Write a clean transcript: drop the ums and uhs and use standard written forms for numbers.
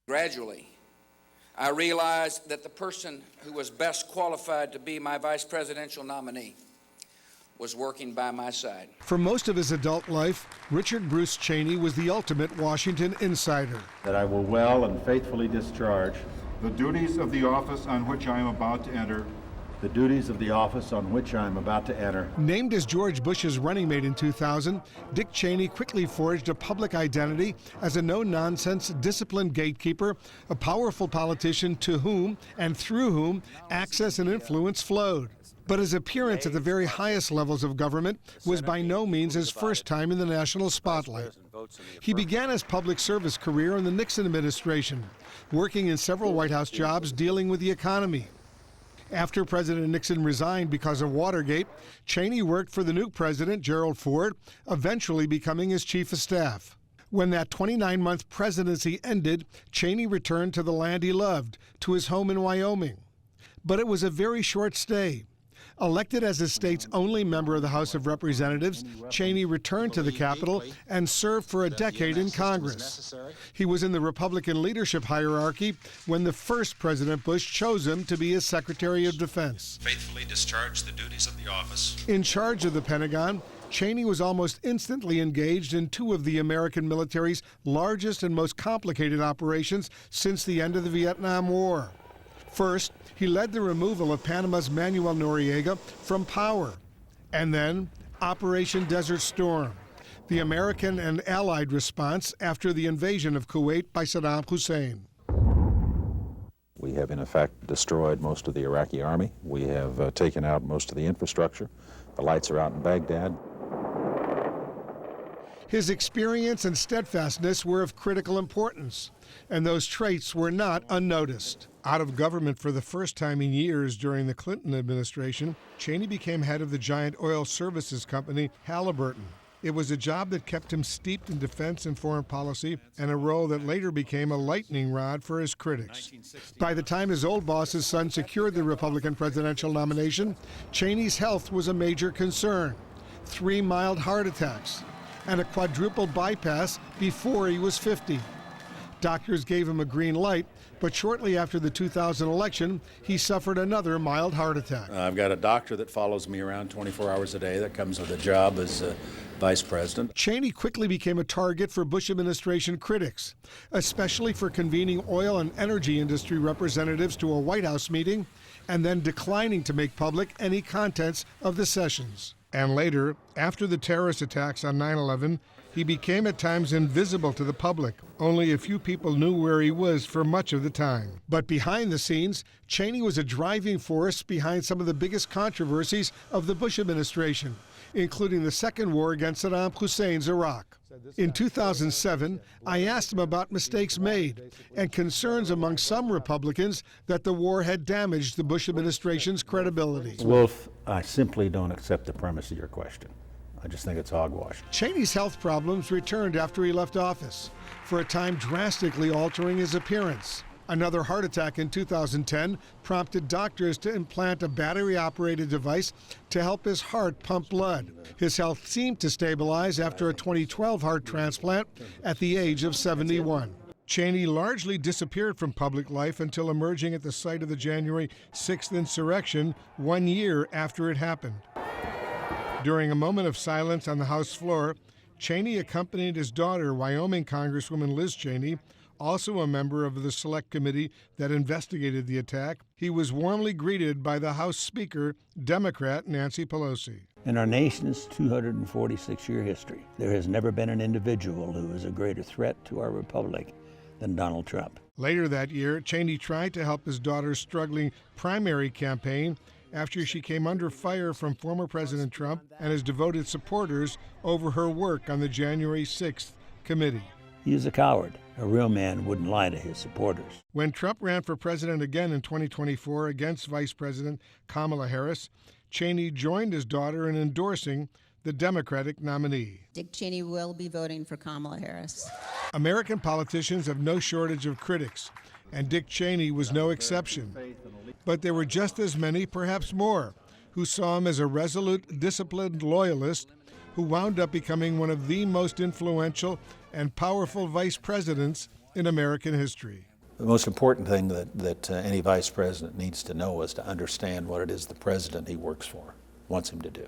Gradually, I realized that the person who was best qualified to be my vice presidential nominee was working by my side. For most of his adult life, Richard Bruce Cheney was the ultimate Washington insider. That I will well and faithfully discharge the duties of the office on which I am about to enter. the duties of the office on which I am about to enter. Named as George Bush's running mate in 2000, Dick Cheney quickly forged a public identity as a no-nonsense, disciplined gatekeeper, a powerful politician to whom and through whom access and influence flowed. But his appearance at the very highest levels of government was by no means his first time in the national spotlight. He began his public service career in the Nixon administration, working in several White House jobs dealing with the economy. After President Nixon resigned because of Watergate, Cheney worked for the new president, Gerald Ford, eventually becoming his chief of staff. When that 29-month presidency ended, Cheney returned to the land he loved, to his home in Wyoming. But it was a very short stay. Elected as the state's only member of the House of Representatives, Cheney returned to the Capitol and served for a decade in Congress. He was in the Republican leadership hierarchy when the first President Bush chose him to be his Secretary of Defense. Faithfully discharge the duties of the office. In charge of the Pentagon, Cheney was almost instantly engaged in two of the American military's largest and most complicated operations since the end of the Vietnam War. First, he led the removal of Panama's Manuel Noriega from power. And then, Operation Desert Storm, the American and Allied response after the invasion of Kuwait by Saddam Hussein. We have, in effect, destroyed most of the Iraqi army. We have taken out most of the infrastructure. The lights are out in Baghdad. His experience and steadfastness were of critical importance, and those traits were not unnoticed. Out of government for the first time in years during the Clinton administration, Cheney became head of the giant oil services company Halliburton. It was a job that kept him steeped in defense and foreign policy, and a role that later became a lightning rod for his critics. By the time his old boss's son secured the Republican presidential nomination, Cheney's health was a major concern. 3 mild heart attacks and a quadruple bypass before he was 50. Doctors gave him a green light, but shortly after the 2000 election, he suffered another mild heart attack. I've got a doctor that follows me around 24 hours a day that comes with a job as vice president. Cheney quickly became a target for Bush administration critics, especially for convening oil and energy industry representatives to a White House meeting and then declining to make public any contents of the sessions. And later, after the terrorist attacks on 9/11, he became at times invisible to the public. Only a few people knew where he was for much of the time. But behind the scenes, Cheney was a driving force behind some of the biggest controversies of the Bush administration, including the second war against Saddam Hussein's Iraq. In 2007, I asked him about mistakes made and concerns among some Republicans that the war had damaged the Bush administration's credibility. Wolf, I simply don't accept the premise of your question. I just think it's hogwash. Cheney's health problems returned after he left office, for a time drastically altering his appearance. Another heart attack in 2010 prompted doctors to implant a battery-operated device to help his heart pump blood. His health seemed to stabilize after a 2012 heart transplant at the age of 71. Cheney largely disappeared from public life until emerging at the site of the January 6th insurrection 1 year after it happened. During a moment of silence on the House floor, Cheney accompanied his daughter, Wyoming Congresswoman Liz Cheney, also a member of the select committee that investigated the attack. He was warmly greeted by the House Speaker, Democrat Nancy Pelosi. In our nation's 246-year history, there has never been an individual who is a greater threat to our republic than Donald Trump. Later that year, Cheney tried to help his daughter's struggling primary campaign after she came under fire from former President Trump and his devoted supporters over her work on the January 6th committee. He is a coward. A real man wouldn't lie to his supporters. When Trump ran for president again in 2024 against Vice President Kamala Harris, Cheney joined his daughter in endorsing the Democratic nominee. Dick Cheney will be voting for Kamala Harris. American politicians have no shortage of critics, and Dick Cheney was no exception. But there were just as many, perhaps more, who saw him as a resolute, disciplined loyalist who wound up becoming one of the most influential and powerful vice presidents in American history. The most important thing that any vice president needs to know is to understand what it is the president he works for wants him to do.